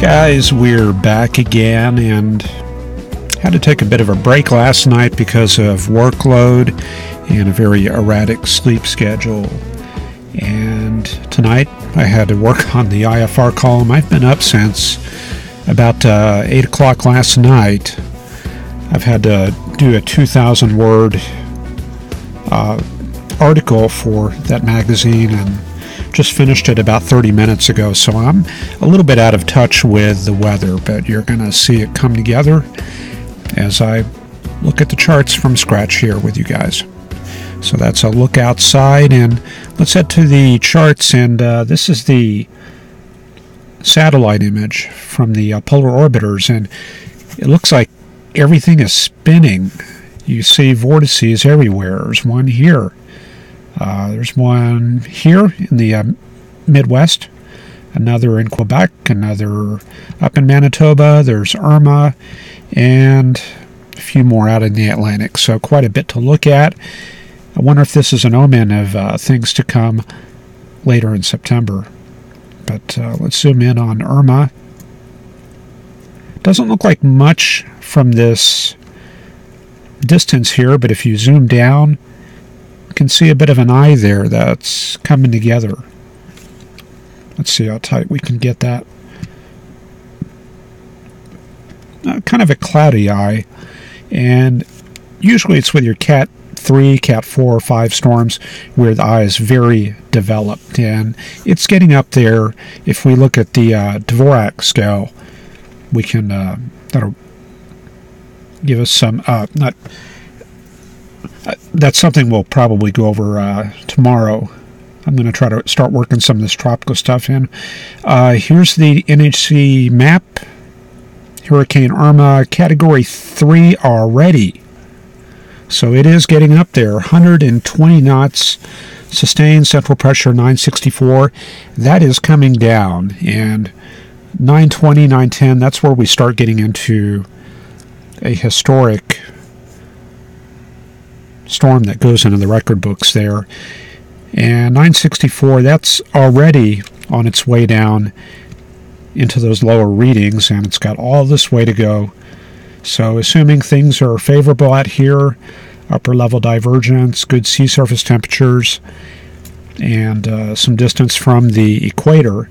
Guys, we're back again and had to take a bit of a break last night because of workload and a very erratic sleep schedule. And tonight I had to work on the IFR column. I've been up since about 8 o'clock last night. I've had to do a 2,000 word article for that magazine and just finished it about 30 minutes ago, so I'm a little bit out of touch with the weather, but you're going to see it come together as I look at the charts from scratch here with you guys. So that's a look outside, and let's head to the charts, and this is the satellite image from the polar orbiters, and it looks like everything is spinning. You see vortices everywhere. There's one here. There's one here in the Midwest, another in Quebec, another up in Manitoba. There's Irma, and a few more out in the Atlantic. So quite a bit to look at. I wonder if this is an omen of things to come later in September. But let's zoom in on Irma. Doesn't look like much from this distance here, but if you zoom down, can see a bit of an eye there that's coming together. Let's see how tight we can get that. Kind of a cloudy eye, and usually it's with your Cat 3, Cat 4, or 5 storms where the eye is very developed, and it's getting up there. If we look at the Dvorak scale, we can that'll give us some that's something we'll probably go over tomorrow. I'm going to try to start working some of this tropical stuff in. Here's the NHC map. Hurricane Irma, Category 3 already. So it is getting up there. 120 knots, sustained central pressure 964. That is coming down. And 920, 910, that's where we start getting into a historic storm that goes into the record books there. And 964, that's already on its way down into those lower readings, and it's got all this way to go. So assuming things are favorable out here, upper level divergence, good sea surface temperatures, and some distance from the equator,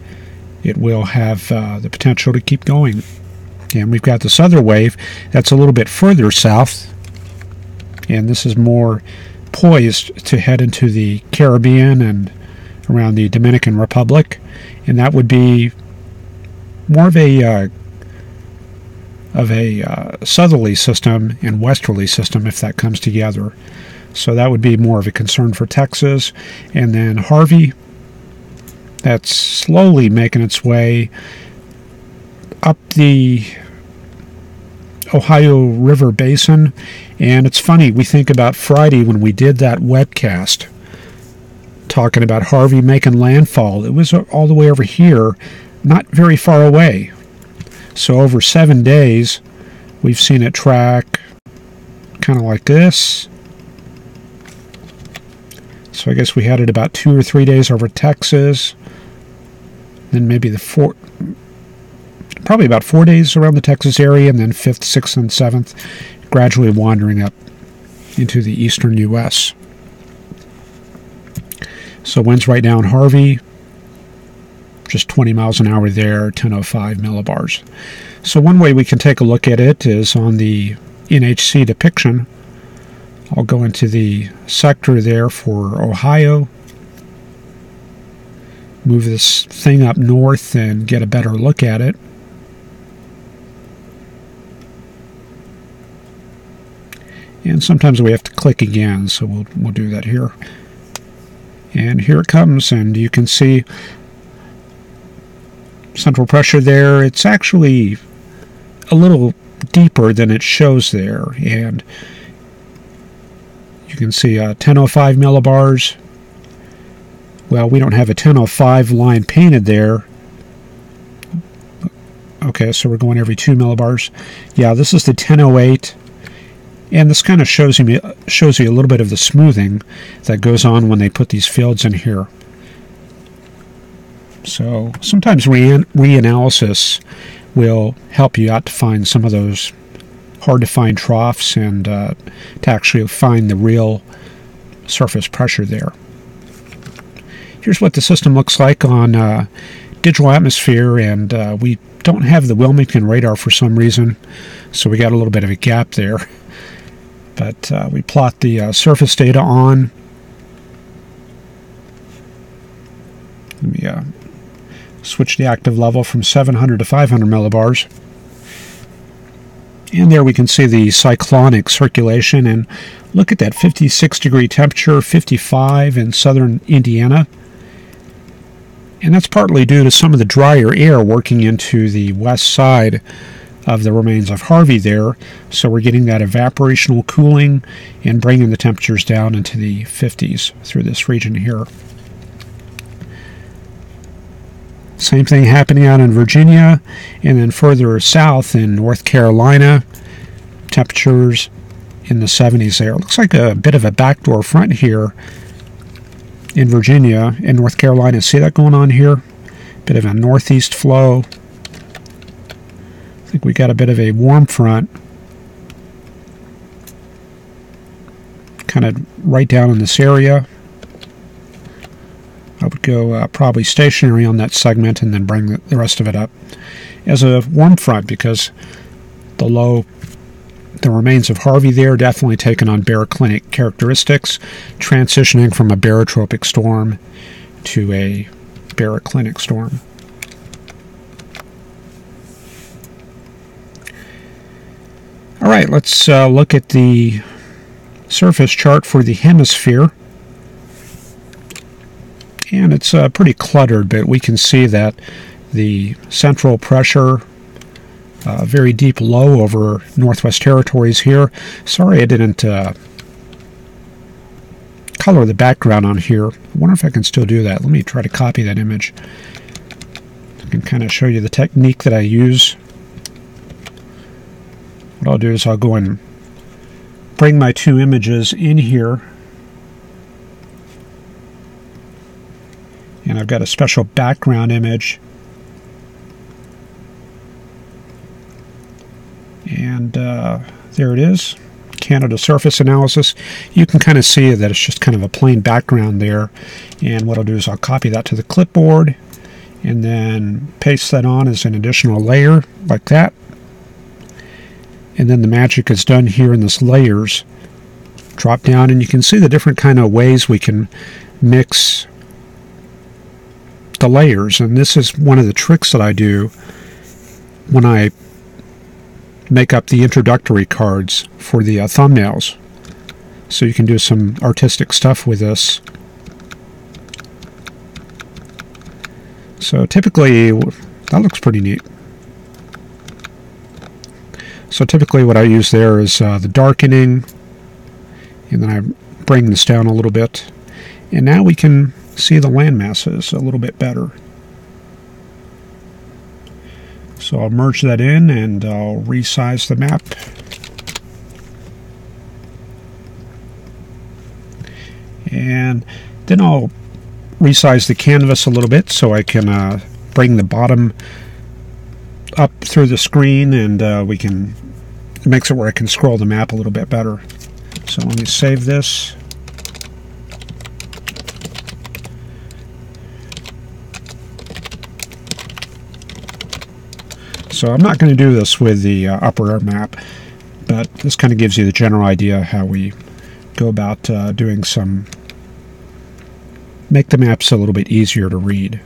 it will have the potential to keep going. And we've got this other wave that's a little bit further south, and this is more poised to head into the Caribbean and around the Dominican Republic, and that would be more of a southerly system and westerly system if that comes together. So that would be more of a concern for Texas. And then Harvey, that's slowly making its way up the Ohio River Basin. And it's funny, we think about Friday when we did that webcast talking about Harvey making landfall. It was all the way over here, not very far away. So over 7 days, we've seen it track kind of like this. So I guess we had it about 2 or 3 days over Texas. Then maybe probably about 4 days around the Texas area, and then 5th, 6th, and 7th, gradually wandering up into the eastern U.S. So winds right now in Harvey, just 20 miles an hour there, 1005 millibars. So one way we can take a look at it is on the NHC depiction. I'll go into the sector there for Ohio, move this thing up north and get a better look at it. And sometimes we have to click again, so we'll do that here. And here it comes, and you can see central pressure there. It's actually a little deeper than it shows there, and you can see 1005 millibars. Well, we don't have a 1005 line painted there. Okay, so we're going every 2 millibars. Yeah, this is the 1008. And this kind of shows you a little bit of the smoothing that goes on when they put these fields in here. So sometimes reanalysis will help you out to find some of those hard to find troughs and to actually find the real surface pressure there. Here's what the system looks like on digital atmosphere, and we don't have the Wilmington radar for some reason, so we got a little bit of a gap there. But we plot the surface data on. Let me switch the active level from 700 to 500 millibars. And there we can see the cyclonic circulation, and look at that 56 degree temperature, 55 in southern Indiana. And that's partly due to some of the drier air working into the west side of the remains of Harvey there. So we're getting that evaporational cooling and bringing the temperatures down into the 50s through this region here. Same thing happening out in Virginia, and then further south in North Carolina, temperatures in the 70s there. It looks like a bit of a backdoor front here in Virginia and North Carolina. See that going on here? Bit of a northeast flow. I think we got a bit of a warm front kind of right down in this area. I would go probably stationary on that segment and then bring the rest of it up as a warm front, because the remains of Harvey there definitely taken on baroclinic characteristics, transitioning from a barotropic storm to a baroclinic storm. All right, let's look at the surface chart for the hemisphere. And it's pretty cluttered, but we can see that the central pressure, very deep low over Northwest Territories here. Sorry I didn't color the background on here. I wonder if I can still do that. Let me try to copy that image. I can kind of show you the technique that I use. What I'll do is I'll go and bring my two images in here. And I've got a special background image. And there it is, Canada surface analysis. You can kind of see that it's just kind of a plain background there. And what I'll do is I'll copy that to the clipboard and then paste that on as an additional layer like that. And then the magic is done here in this layers. Drop down and you can see the different kind of ways we can mix the layers, and this is one of the tricks that I do when I make up the introductory cards for the thumbnails. So you can do some artistic stuff with this. So typically, that looks pretty neat. So typically what I use there is the darkening, and then I bring this down a little bit, and now we can see the land masses a little bit better. So I'll merge that in and I'll resize the map. And then I'll resize the canvas a little bit so I can bring the bottom up through the screen, and it makes it where I can scroll the map a little bit better. So let me save this. So I'm not going to do this with the upper air map, but this kind of gives you the general idea how we go about make the maps a little bit easier to read.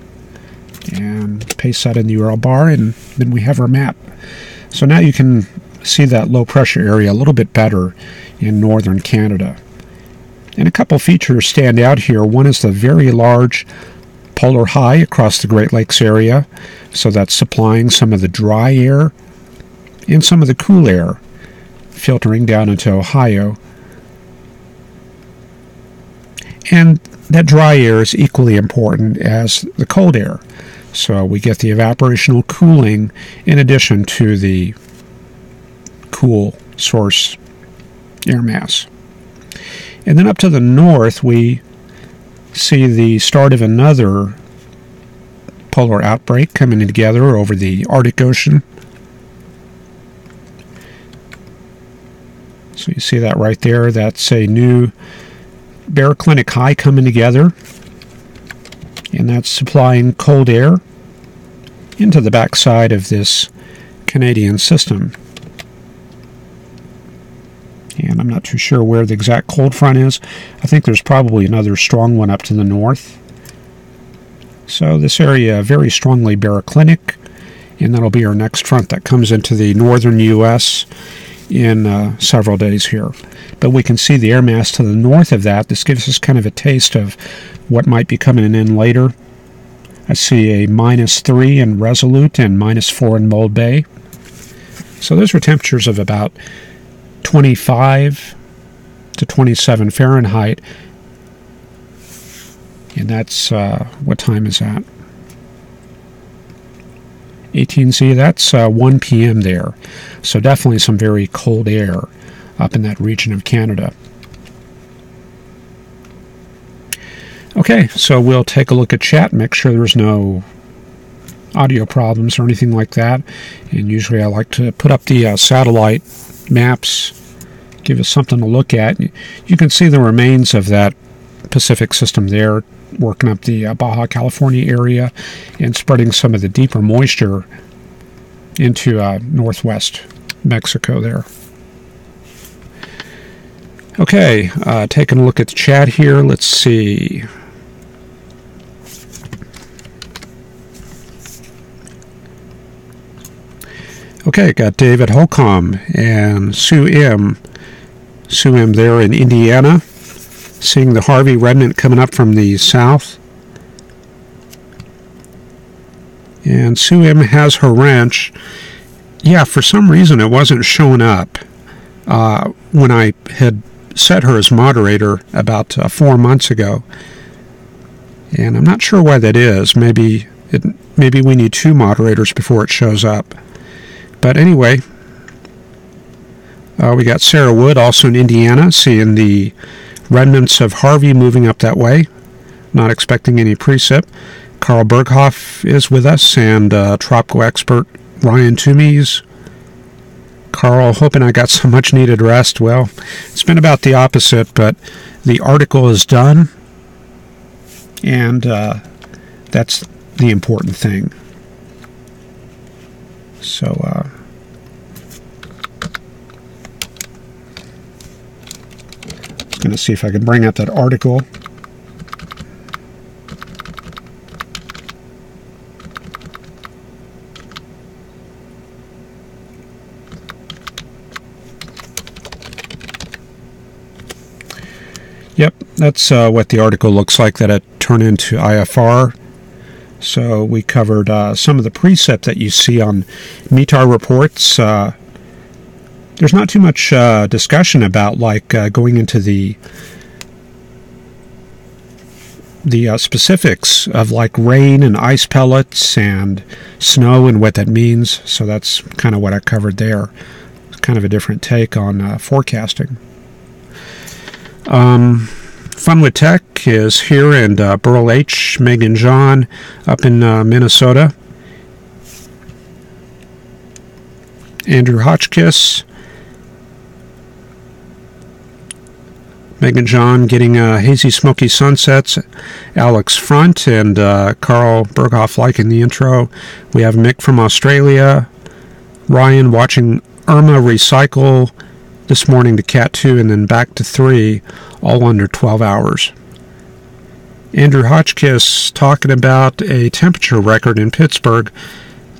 And paste that in the URL bar, and then we have our map. So now you can see that low pressure area a little bit better in northern Canada. And a couple features stand out here. One is the very large polar high across the Great Lakes area, so that's supplying some of the dry air and some of the cool air filtering down into Ohio. And that dry air is equally important as the cold air. So we get the evaporational cooling in addition to the cool source air mass. And then up to the north, we see the start of another polar outbreak coming together over the Arctic Ocean. So you see that right there. That's a new baroclinic high coming together, and that's supplying cold air into the backside of this Canadian system. And I'm not too sure where the exact cold front is. I think there's probably another strong one up to the north. So this area very strongly baroclinic, and that'll be our next front that comes into the northern U.S. in several days here. But we can see the air mass to the north of that. This gives us kind of a taste of what might be coming in later. I see a -3 in Resolute and -4 in Mold Bay. So those are temperatures of about 25 to 27 Fahrenheit. And that's, what time is that? 18C, that's 1 p.m. there. So definitely some very cold air up in that region of Canada. Okay, so we'll take a look at chat, make sure there's no audio problems or anything like that. And usually I like to put up the satellite maps, give us something to look at. You can see the remains of that Pacific system there, working up the Baja California area and spreading some of the deeper moisture into northwest Mexico there. Okay, taking a look at the chat here. Let's see. Okay, got David Holcomb and Sue M. Sue M there in Indiana, seeing the Harvey remnant coming up from the south. And Sue M has her wrench. Yeah, for some reason it wasn't showing up when I had set her as moderator about 4 months ago. And I'm not sure why that is. Maybe we need 2 moderators before it shows up. But anyway, we got Sarah Wood, also in Indiana, seeing the remnants of Harvey moving up that way. Not expecting any precip. Carl Berghoff is with us, and tropical expert Ryan Toomeys. Carl, hoping I got some much needed rest. Well, it's been about the opposite, but the article is done, and that's the important thing. So, I was going to see if I could bring up that article. Yep, that's what the article looks like that it turned into IFR. So we covered some of the precept that you see on METAR reports. There's not too much discussion about going into the specifics of rain and ice pellets and snow and what that means. So that's kind of what I covered there. It's kind of a different take on forecasting. Fun with Tech is here, and Burl H., Megan John up in Minnesota. Andrew Hotchkiss. Megan John getting hazy smoky sunsets. Alex Front and Carl Berghoff liking the intro. We have Mick from Australia. Ryan watching Irma recycle this morning to Cat 2 and then back to 3, all under 12 hours. Andrew Hotchkiss talking about a temperature record in Pittsburgh.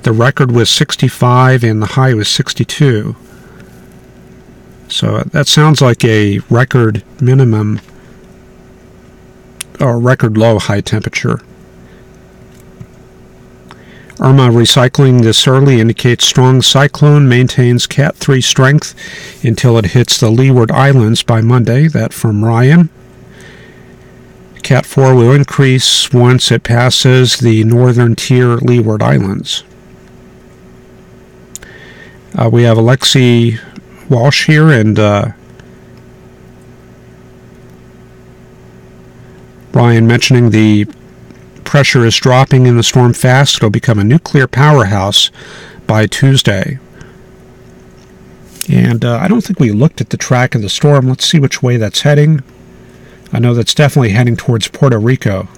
The record was 65 and the high was 62. So that sounds like a record minimum or record low high temperature. Irma recycling this early indicates strong cyclone, maintains Cat 3 strength until it hits the Leeward Islands by Monday. That from Ryan. Cat 4 will increase once it passes the northern tier Leeward Islands. We have Alexi Walsh here, and Ryan mentioning the pressure is dropping in the storm fast. It'll become a nuclear powerhouse by Tuesday. And I don't think we looked at the track of the storm. Let's see which way that's heading. I know that's definitely heading towards Puerto Rico.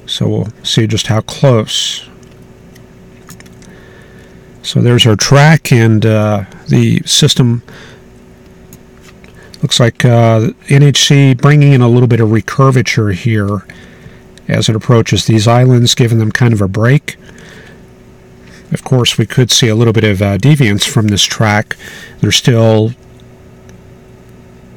So we'll see just how close. So there's our track, and the system looks like NHC bringing in a little bit of recurvature here as it approaches these islands, giving them kind of a break. Of course, we could see a little bit of deviance from this track. There's still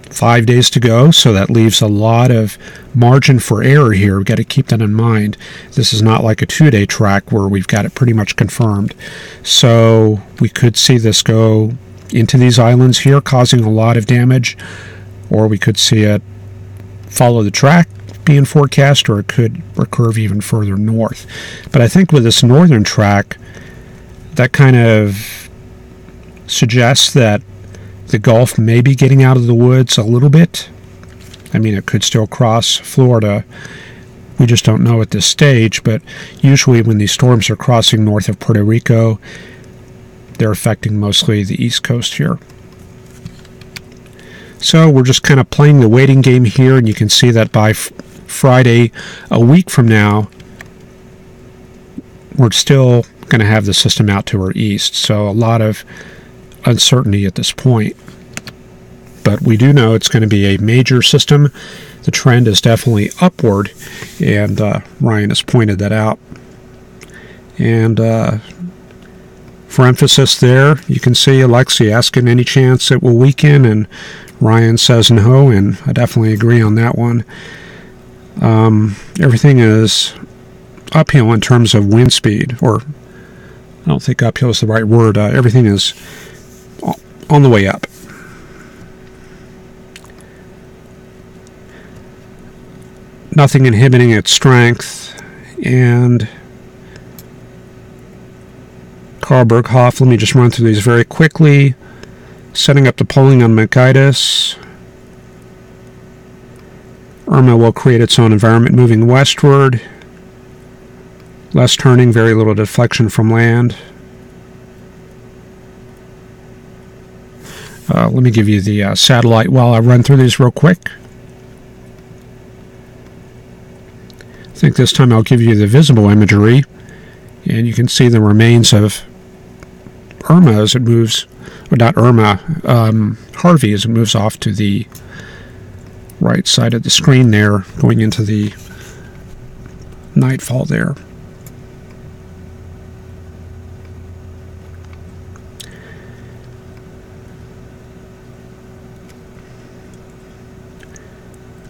5 days to go, so that leaves a lot of margin for error here. We've got to keep that in mind. This is not like a 2-day track where we've got it pretty much confirmed. So we could see this go into these islands here, causing a lot of damage, or we could see it follow the track being forecast, or it could recurve even further north. But I think with this northern track, that kind of suggests that the Gulf may be getting out of the woods a little bit. I mean, it could still cross Florida. We just don't know at this stage, but usually when these storms are crossing north of Puerto Rico, they're affecting mostly the east coast here. So we're just kind of playing the waiting game here, and you can see that by Friday, a week from now, we're still going to have the system out to our east. So a lot of uncertainty at this point. But we do know it's going to be a major system. The trend is definitely upward, and Ryan has pointed that out. And for emphasis there, you can see Alexi asking any chance it will weaken, and Ryan says no, and I definitely agree on that one. Everything is uphill in terms of wind speed, or I don't think uphill is the right word. Everything is on the way up. Nothing inhibiting its strength. And Carl Berghoff, let me just run through these very quickly. Setting up the polling on Mercatus. Irma will create its own environment moving westward. Less turning, very little deflection from land. Let me give you the satellite while I run through these real quick. I think this time I'll give you the visible imagery, and you can see the remains of Irma as it moves, or not Irma, Harvey as it moves off to the right side of the screen there, going into the nightfall there.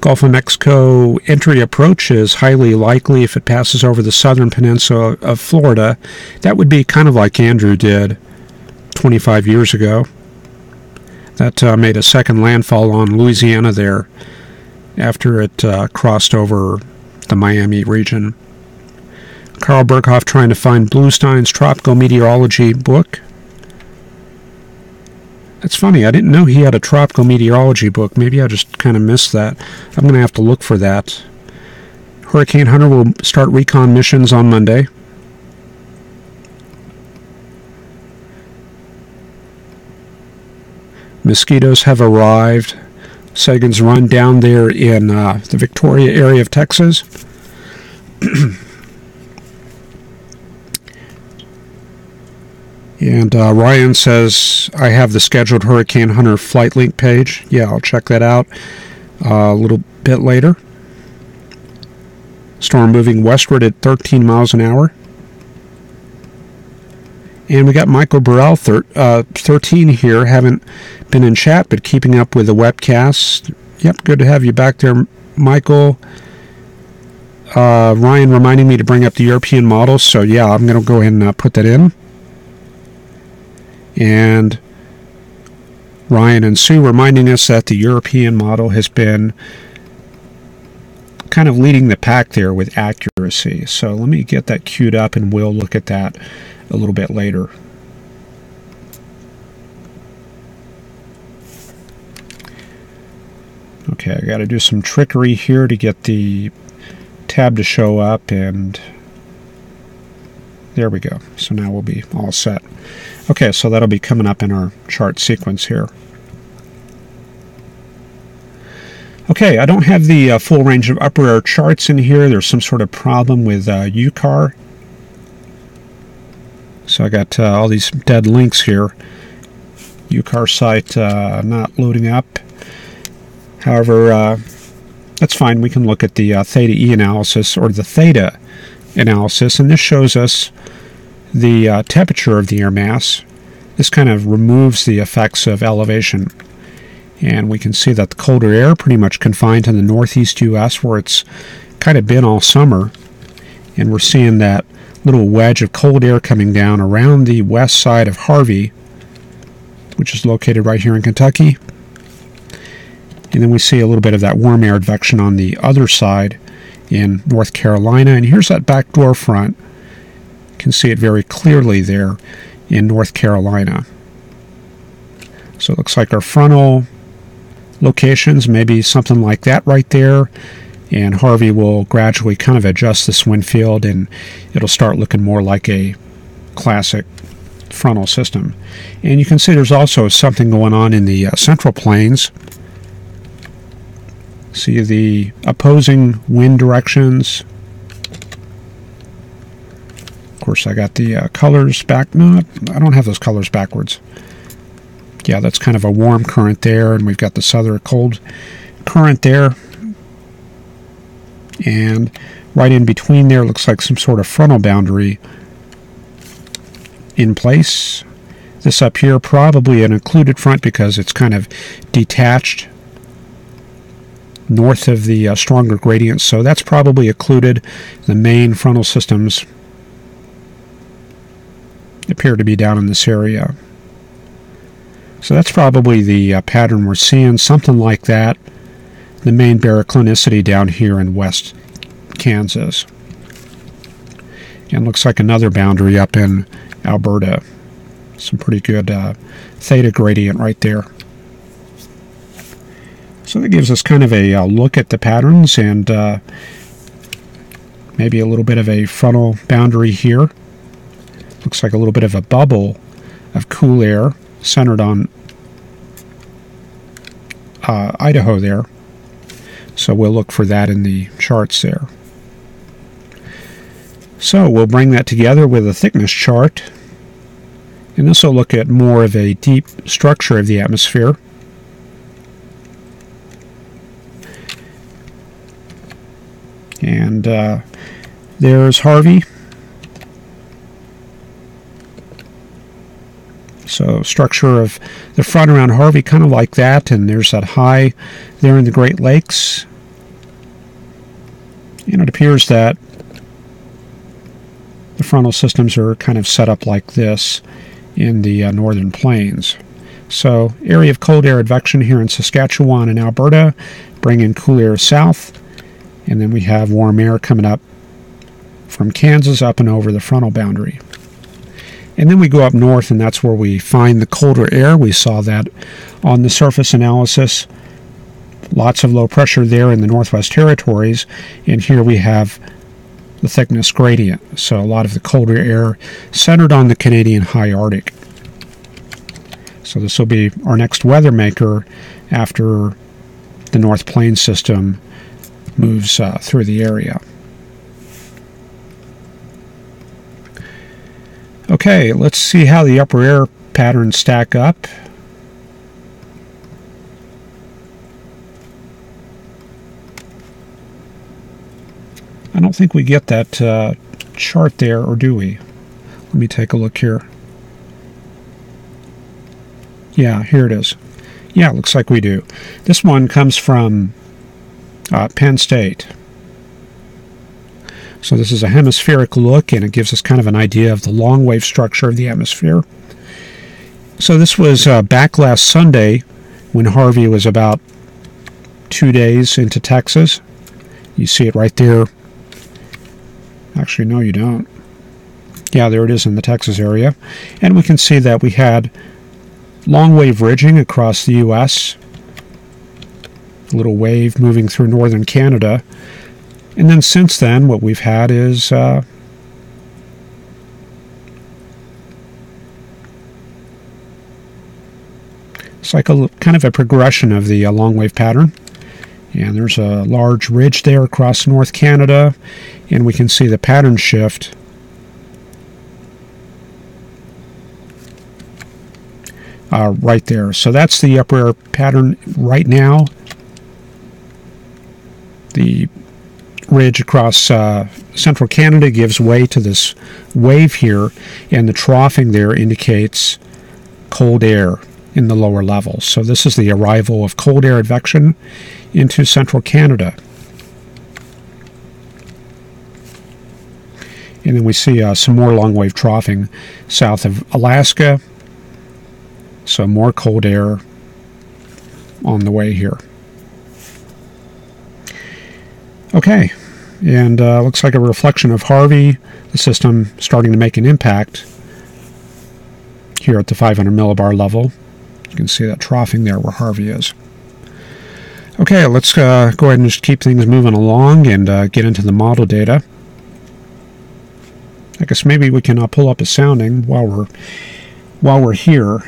Gulf of Mexico entry approach is highly likely if it passes over the southern peninsula of Florida. That would be kind of like Andrew did 25 years ago. That made a second landfall on Louisiana there after it crossed over the Miami region. Carl Berghoff trying to find Bluestein's Tropical Meteorology book. It's funny, I didn't know he had a tropical meteorology book. Maybe I just kind of missed that. I'm going to have to look for that. Hurricane Hunter will start recon missions on Monday. Mosquitoes have arrived. Sagan's Run down there in the Victoria area of Texas. And Ryan says, I have the scheduled Hurricane Hunter flight link page. Yeah, I'll check that out a little bit later. Storm moving westward at 13 miles an hour. And we got Michael Burrell, 13 here. Haven't been in chat, but keeping up with the webcast. Yep, good to have you back there, Michael. Ryan reminding me to bring up the European model. So, yeah, I'm going to go ahead and put that in. And Ryan and Sue reminding us that the European model has been kind of leading the pack there with accuracy. So let me get that queued up, and we'll look at that a little bit later. Okay, I got to do some trickery here to get the tab to show up, and There we go. So now we'll be all set. Okay, so that'll be coming up in our chart sequence here. Okay, I don't have the full range of upper air charts in here. There's some sort of problem with UCAR. So I got all these dead links here. UCAR site not loading up. However, that's fine. We can look at the theta E analysis, or the theta analysis, and this shows us the temperature of the air mass. This kind of removes the effects of elevation. And we can see that the colder air pretty much confined to the northeast U.S., where it's kind of been all summer. And we're seeing that little wedge of cold air coming down around the west side of Harvey, which is located right here in Kentucky. And then we see a little bit of that warm air advection on the other side in North Carolina. And here's that backdoor front. You can see it very clearly there in North Carolina. So it looks like our frontal locations, maybe something like that right there. And Harvey will gradually kind of adjust this wind field, and it'll start looking more like a classic frontal system. And you can see there's also something going on in the central plains. See the opposing wind directions. Of course, I got the colors back. No, I don't have those colors backwards. Yeah, that's kind of a warm current there, and we've got the southern cold current there. And right in between there looks like some sort of frontal boundary in place. This up here, probably an occluded front because it's kind of detached north of the stronger gradients, so that's probably occluded. The main frontal systems appear to be down in this area. So that's probably the pattern we're seeing, something like that. The main baroclinicity down here in west Kansas. And looks like another boundary up in Alberta. Some pretty good theta gradient right there. So that gives us kind of a look at the patterns, and maybe a little bit of a frontal boundary here. Looks like a little bit of a bubble of cool air centered on Idaho there. So we'll look for that in the charts there. So we'll bring that together with a thickness chart, and this will look at more of a deep structure of the atmosphere. And there's Harvey. So structure of the front around Harvey, kind of like that, and there's that high there in the Great Lakes. And it appears that the frontal systems are kind of set up like this in the northern plains. So area of cold air advection here in Saskatchewan and Alberta, bringing cool air south, and then we have warm air coming up from Kansas up and over the frontal boundary. And then we go up north, and that's where we find the colder air. We saw that on the surface analysis. Lots of low pressure there in the Northwest Territories, and here we have the thickness gradient. So a lot of the colder air centered on the Canadian high Arctic. So this will be our next weather maker after the North Plains system moves through the area. Okay, let's see how the upper air patterns stack up. I don't think we get that chart there, or do we? Let me take a look here. Yeah, here it is. Yeah, it looks like we do. This one comes from Penn State. So this is a hemispheric look, and it gives us kind of an idea of the long wave structure of the atmosphere. So this was back last Sunday when Harvey was about 2 days into Texas. You see it right there. Actually, no, you don't. Yeah, there it is in the Texas area. And we can see that we had long wave ridging across the U.S. A little wave moving through northern Canada. And then since then, what we've had is It's like a kind of a progression of the long wave pattern. And there's a large ridge there across North Canada, and we can see the pattern shift right there. So that's the upper air pattern right now. The ridge across central Canada gives way to this wave here, and the troughing there indicates cold air in the lower levels. So this is the arrival of cold air advection into central Canada. And then we see some more long wave troughing south of Alaska. So more cold air on the way here. Okay, and looks like a reflection of Harvey, the system starting to make an impact here at the 500 millibar level. You can see that troughing there where Harvey is. Okay, let's go ahead and just keep things moving along and get into the model data. I guess maybe we can pull up a sounding while we're here.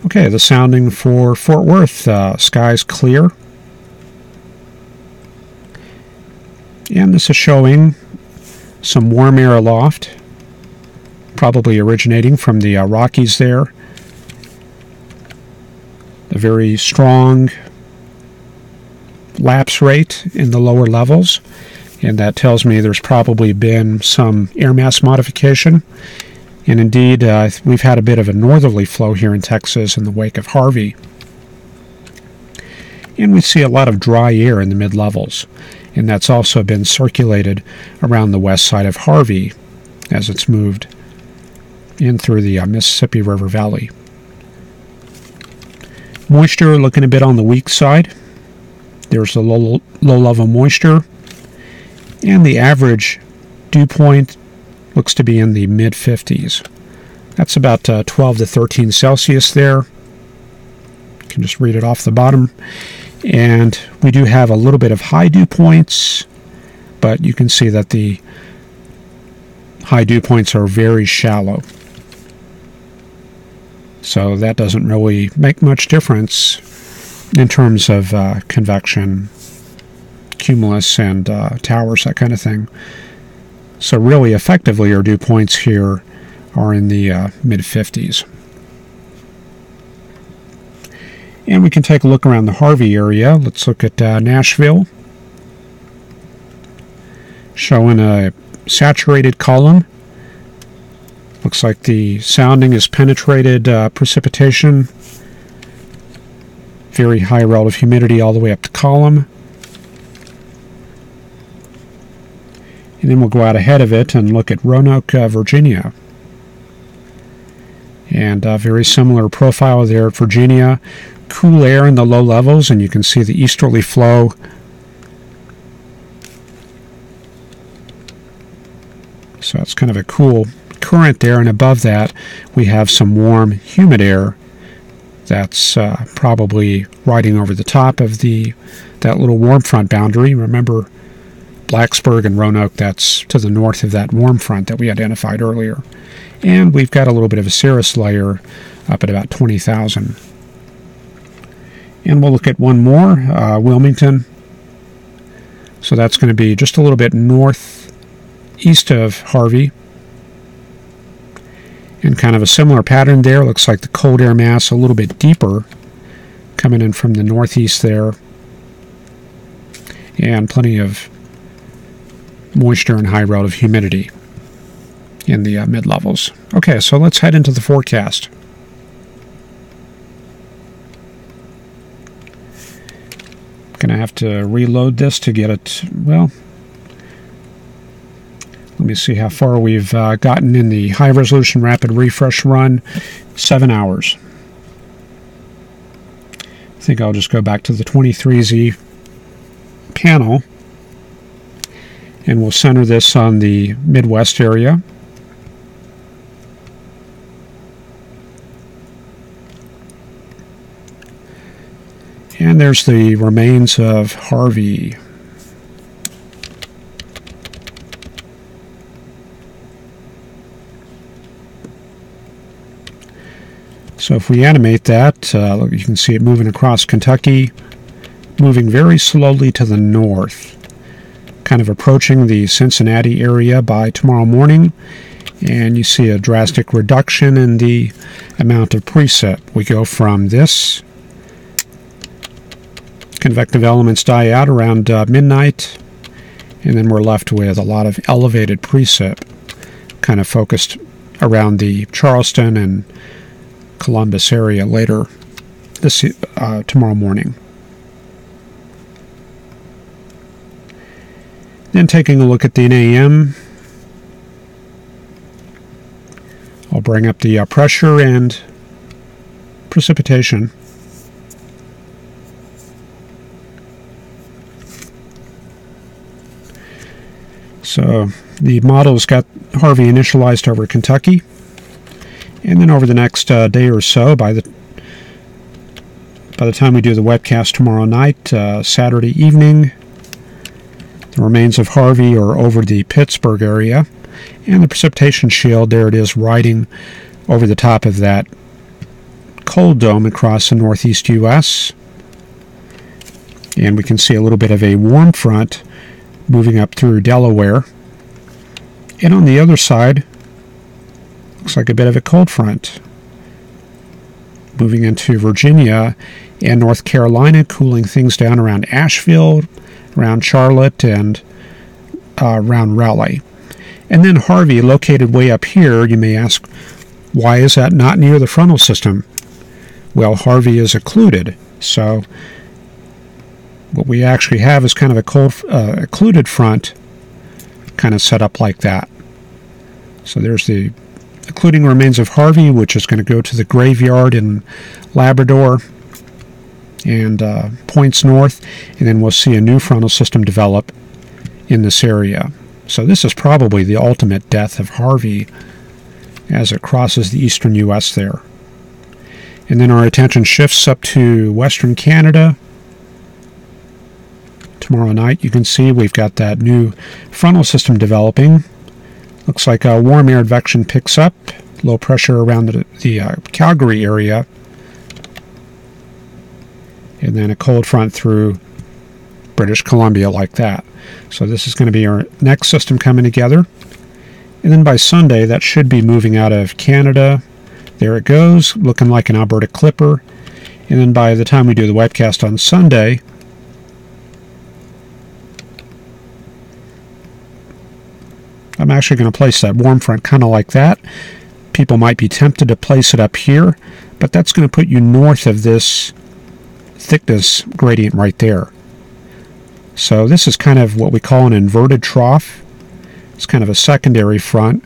Okay, the sounding for Fort Worth, skies clear. And this is showing some warm air aloft, probably originating from the Rockies there. A very strong lapse rate in the lower levels, and that tells me there's probably been some air mass modification. And indeed, we've had a bit of a northerly flow here in Texas in the wake of Harvey. And we see a lot of dry air in the mid-levels, and that's also been circulated around the west side of Harvey as it's moved in through the Mississippi River Valley. Moisture looking a bit on the weak side. There's the low-level moisture, and the average dew point looks to be in the mid-50s. That's about 12 to 13 Celsius there. You can just read it off the bottom. And we do have a little bit of high dew points, but you can see that the high dew points are very shallow. So that doesn't really make much difference in terms of convection, cumulus, and towers, that kind of thing. So really, effectively, our dew points here are in the mid-50s. And we can take a look around the Harvey area. Let's look at Nashville, showing a saturated column. Looks like the sounding has penetrated precipitation. Very high relative humidity all the way up the column. And then we'll go out ahead of it and look at Roanoke, Virginia. And a very similar profile there at Virginia. Cool air in the low levels, and you can see the easterly flow. So it's kind of a cool current there, and above that we have some warm, humid air that's probably riding over the top of that little warm front boundary. Remember, Blacksburg and Roanoke, that's to the north of that warm front that we identified earlier. And we've got a little bit of a cirrus layer up at about 20,000. And we'll look at one more, Wilmington. So that's going to be just a little bit northeast of Harvey. And kind of a similar pattern there. Looks like the cold air mass a little bit deeper coming in from the northeast there. And plenty of moisture and high relative humidity in the mid-levels. Okay, so let's head into the forecast. Going to have to reload this to get it, well, let me see how far we've gotten in the high-resolution rapid refresh run. 7 hours. I think I'll just go back to the 23Z panel, and we'll center this on the Midwest area. And there's the remains of Harvey. So if we animate that, you can see it moving across Kentucky, moving very slowly to the north, kind of approaching the Cincinnati area by tomorrow morning, and you see a drastic reduction in the amount of precip. We go from this, convective elements die out around midnight, and then we're left with a lot of elevated precip, kind of focused around the Charleston and Columbus area later this tomorrow morning. Then taking a look at the AM, I'll bring up the pressure and precipitation. So the model's got Harvey initialized over Kentucky, and then over the next day or so, by the time we do the webcast tomorrow night, Saturday evening, the remains of Harvey are over the Pittsburgh area, and the precipitation shield, there it is, riding over the top of that cold dome across the northeast U.S. And we can see a little bit of a warm front moving up through Delaware. And on the other side, looks like a bit of a cold front moving into Virginia and North Carolina, cooling things down around Asheville, around Charlotte, and around Raleigh. And then Harvey, located way up here, you may ask, why is that not near the frontal system? Well, Harvey is occluded, so what we actually have is kind of a cold occluded front, kind of set up like that. So there's the occluding remains of Harvey, which is going to go to the graveyard in Labrador and points north, and then we'll see a new frontal system develop in this area. So this is probably the ultimate death of Harvey as it crosses the eastern U.S. there. And then our attention shifts up to western Canada. Tomorrow night, you can see we've got that new frontal system developing. Looks like a warm air advection picks up, low pressure around the Calgary area, and then a cold front through British Columbia like that. So this is going to be our next system coming together. And then by Sunday, that should be moving out of Canada. There it goes, looking like an Alberta Clipper. And then by the time we do the webcast on Sunday, I'm actually going to place that warm front kind of like that. People might be tempted to place it up here, but that's going to put you north of this thickness gradient right there. So this is kind of what we call an inverted trough. It's kind of a secondary front,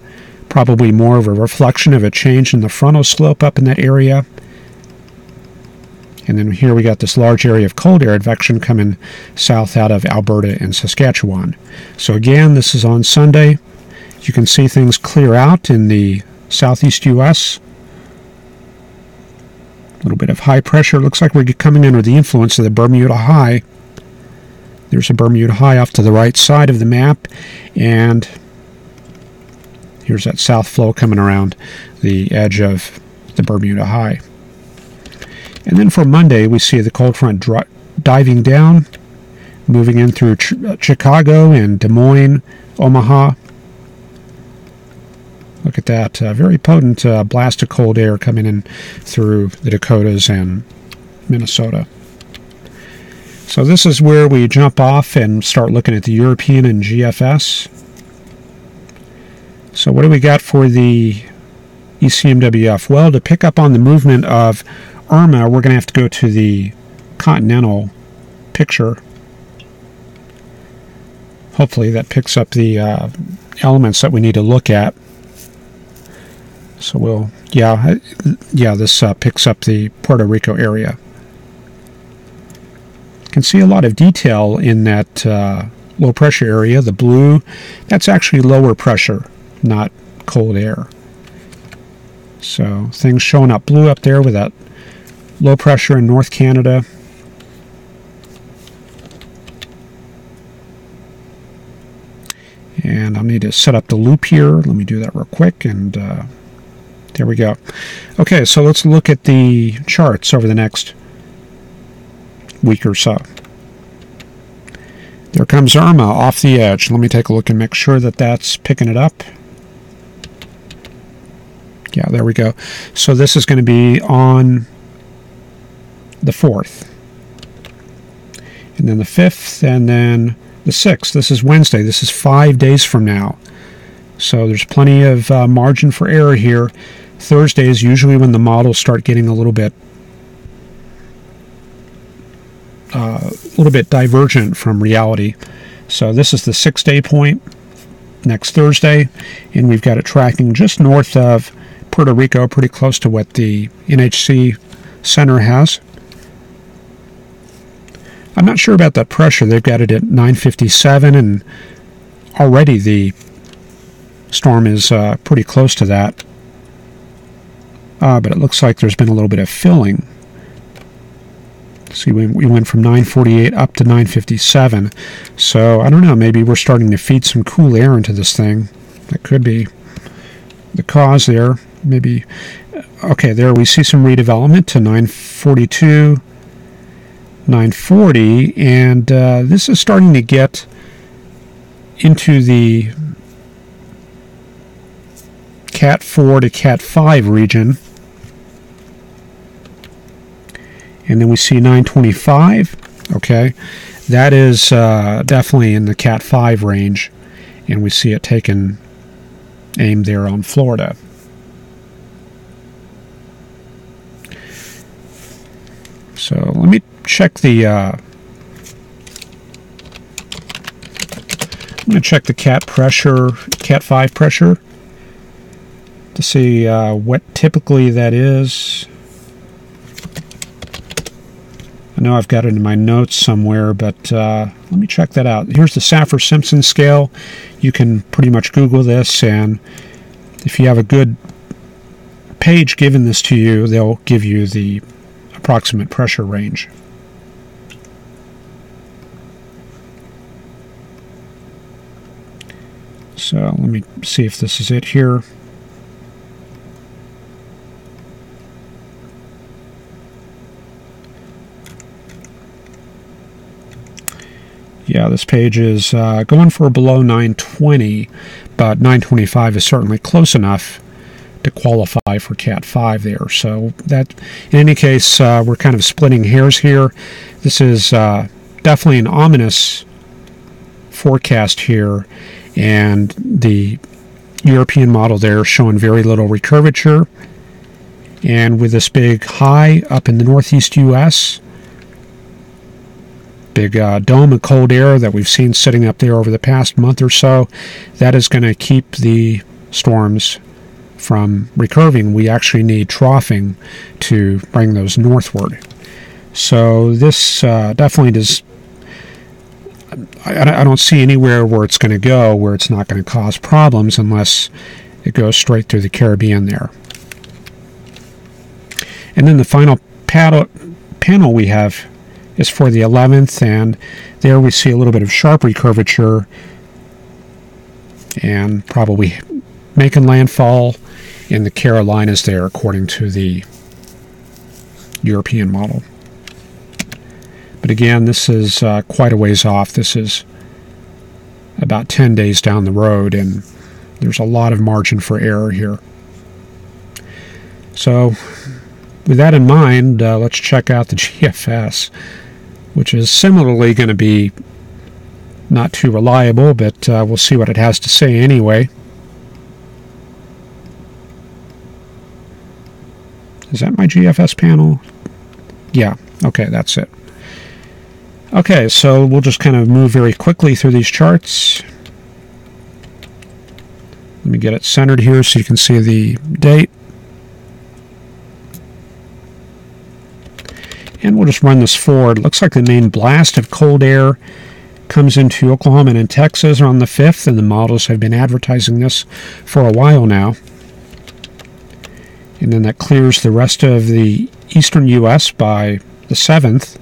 probably more of a reflection of a change in the frontal slope up in that area. And then here we got this large area of cold air advection coming south out of Alberta and Saskatchewan. So again, this is on Sunday. You can see things clear out in the southeast U.S. A little bit of high pressure. Looks like we're coming under the influence of the Bermuda High. There's a Bermuda High off to the right side of the map, and here's that south flow coming around the edge of the Bermuda High. And then for Monday, we see the cold front diving down, moving in through Chicago and Des Moines, Omaha. Look at that, very potent blast of cold air coming in through the Dakotas and Minnesota. So this is where we jump off and start looking at the European and GFS. So what do we got for the ECMWF? Well, to pick up on the movement of Irma, we're going to have to go to the continental picture. Hopefully that picks up the elements that we need to look at. So we'll, this picks up the Puerto Rico area. You can see a lot of detail in that low pressure area. The blue, that's actually lower pressure, not cold air. So things showing up blue up there with that low pressure in North Canada. And I'll need to set up the loop here. Let me do that real quick and There we go. Okay, so let's look at the charts over the next week or so. There comes Irma off the edge. Let me take a look and make sure that that's picking it up. Yeah, there we go. So this is going to be on the 4th. And then the 5th, and then the 6th. This is Wednesday. This is 5 days from now. So there's plenty of margin for error here. Thursday is usually when the models start getting a little bit divergent from reality. So this is the 6-day point next Thursday, and we've got it tracking just north of Puerto Rico, pretty close to what the NHC Center has. I'm not sure about that pressure. They've got it at 957, and already the storm is pretty close to that. But it looks like there's been a little bit of filling. See, we went from 948 up to 957. So, I don't know, maybe we're starting to feed some cool air into this thing. That could be the cause there. Maybe, okay, there we see some redevelopment to 942, 940, and this is starting to get into the Cat 4 to Cat 5 region. And then we see 925. Okay, that is definitely in the Cat 5 range, and we see it taking aim there on Florida. So let me check the I'm going to check the Cat pressure, Cat 5 pressure, to see what typically that is. I know I've got it in my notes somewhere, but let me check that out. Here's the Saffir-Simpson scale. You can pretty much Google this, and if you have a good page giving this to you, they'll give you the approximate pressure range. So let me see if this is it here. Yeah, this page is going for below 920, but 925 is certainly close enough to qualify for Cat 5 there. So that, in any case, we're kind of splitting hairs here. This is definitely an ominous forecast here, and the European model there showing very little recurvature. And with this big high up in the northeast U.S., big dome of cold air that we've seen sitting up there over the past month or so, that is going to keep the storms from recurving. We actually need troughing to bring those northward. So this definitely does. I don't see anywhere where it's going to go where it's not going to cause problems unless it goes straight through the Caribbean there. And then the final panel we have is for the 11th, and there we see a little bit of sharp recurvature and probably making landfall in the Carolinas there, according to the European model. But again, this is quite a ways off. This is about 10 days down the road, and there's a lot of margin for error here. So with that in mind, let's check out the GFS, which is similarly going to be not too reliable, but we'll see what it has to say anyway. Is that my GFS panel? Yeah, okay, that's it. Okay, so we'll just kind of move very quickly through these charts. Let me get it centered here so you can see the date. And we'll just run this forward. Looks like the main blast of cold air comes into Oklahoma and Texas on the 5th, and the models have been advertising this for a while now. And then that clears the rest of the eastern U.S. by the 7th.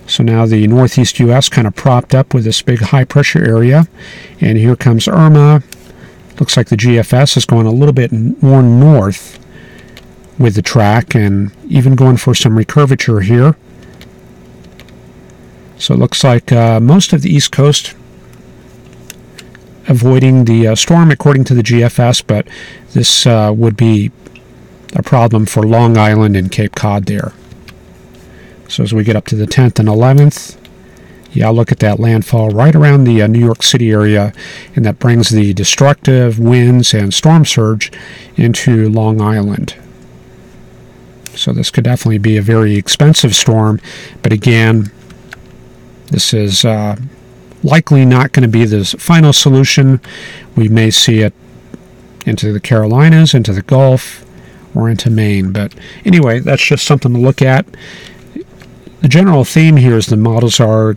So now the northeast U.S. kind of propped up with this big high-pressure area. And here comes Irma Looks like the GFS is going a little bit more north with the track, and even going for some recurvature here. So it looks like most of the East Coast avoiding the storm according to the GFS, but this would be a problem for Long Island and Cape Cod there. So as we get up to the 10th and 11th, yeah, look at that landfall right around the New York City area, and that brings the destructive winds and storm surge into Long Island. So this could definitely be a very expensive storm, but again, this is likely not going to be the final solution. We may see it into the Carolinas, into the Gulf, or into Maine. But anyway, that's just something to look at. The general theme here is the models are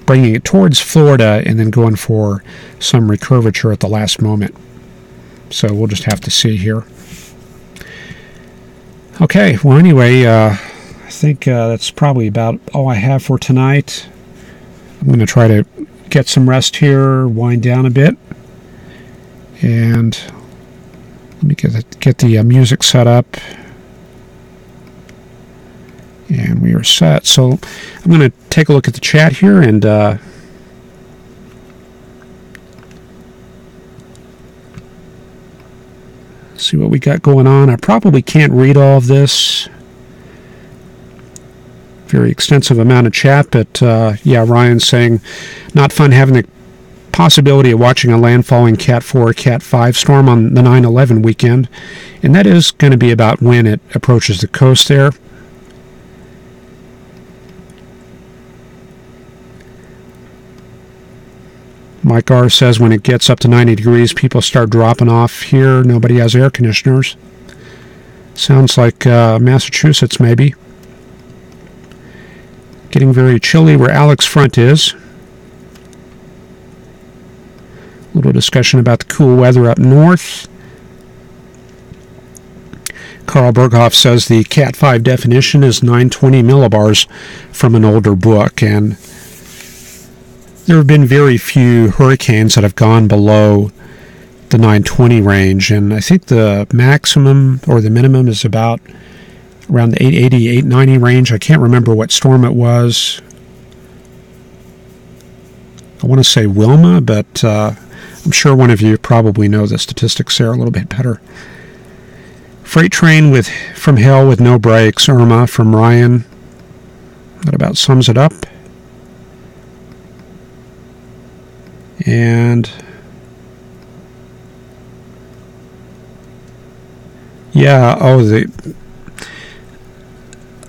bringing it towards Florida and then going for some recurvature at the last moment. So we'll just have to see here. Okay, well anyway, I think that's probably about all I have for tonight. I'm going to try to get some rest here, wind down a bit, and let me get the music set up. And we are set. So I'm going to take a look at the chat here and see what we got going on. I probably can't read all of this. Very extensive amount of chat, but yeah, Ryan's saying not fun having the possibility of watching a landfalling Cat 4 or Cat 5 storm on the 9/11 weekend, and that is going to be about when it approaches the coast there. Mike R. says when it gets up to 90 degrees, people start dropping off here. Nobody has air conditioners. Sounds like Massachusetts, maybe. Getting very chilly where Alex Front is. A little discussion about the cool weather up north. Carl Berghoff says the Cat 5 definition is 920 millibars from an older book, and there have been very few hurricanes that have gone below the 920 range, and I think the maximum or the minimum is about around the 880, 890 range. I can't remember what storm it was. I want to say Wilma, but I'm sure one of you probably know the statistics there a little bit better. Freight train from hell with no brakes, Irma from Ryan. That about sums it up. And yeah,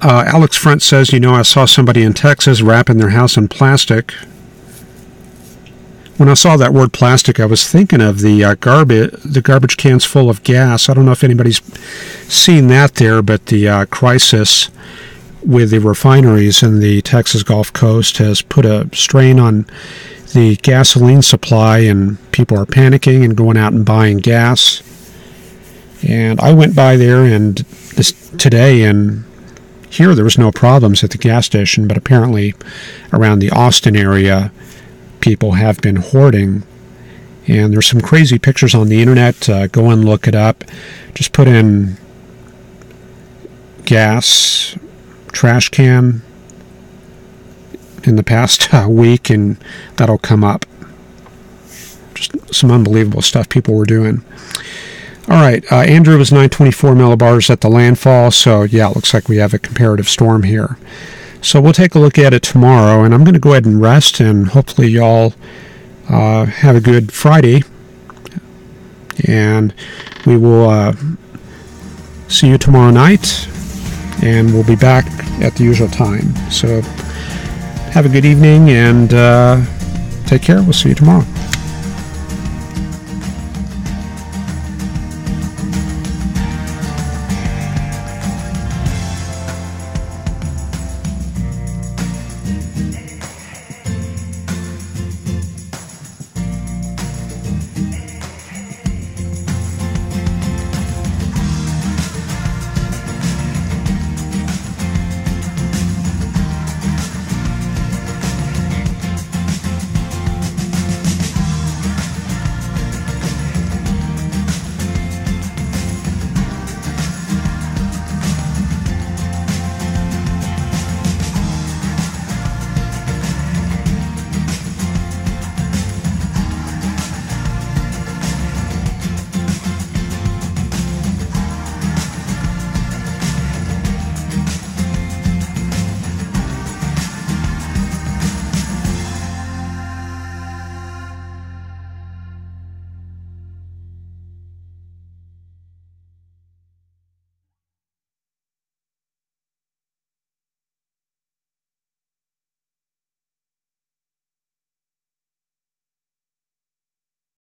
Alex Front says, I saw somebody in Texas wrapping their house in plastic. When I saw that word plastic, I was thinking of the garbage cans full of gas. I don't know if anybody's seen that there, but the crisis with the refineries in the Texas Gulf Coast has put a strain on the gasoline supply, and people are panicking and going out and buying gas. And I went by there today, and here there was no problems at the gas station, but apparently around the Austin area, people have been hoarding. And there's some crazy pictures on the internet. Go and look it up. Just put in gas, trash can in the past week, and that'll come up. Just some unbelievable stuff people were doing. All right, Andrew was 924 millibars at the landfall, so yeah, it looks like we have a comparative storm here. So we'll take a look at it tomorrow, and I'm going to go ahead and rest, and hopefully y'all have a good Friday, and we will see you tomorrow night, and we'll be back at the usual time. So have a good evening, and take care. We'll see you tomorrow.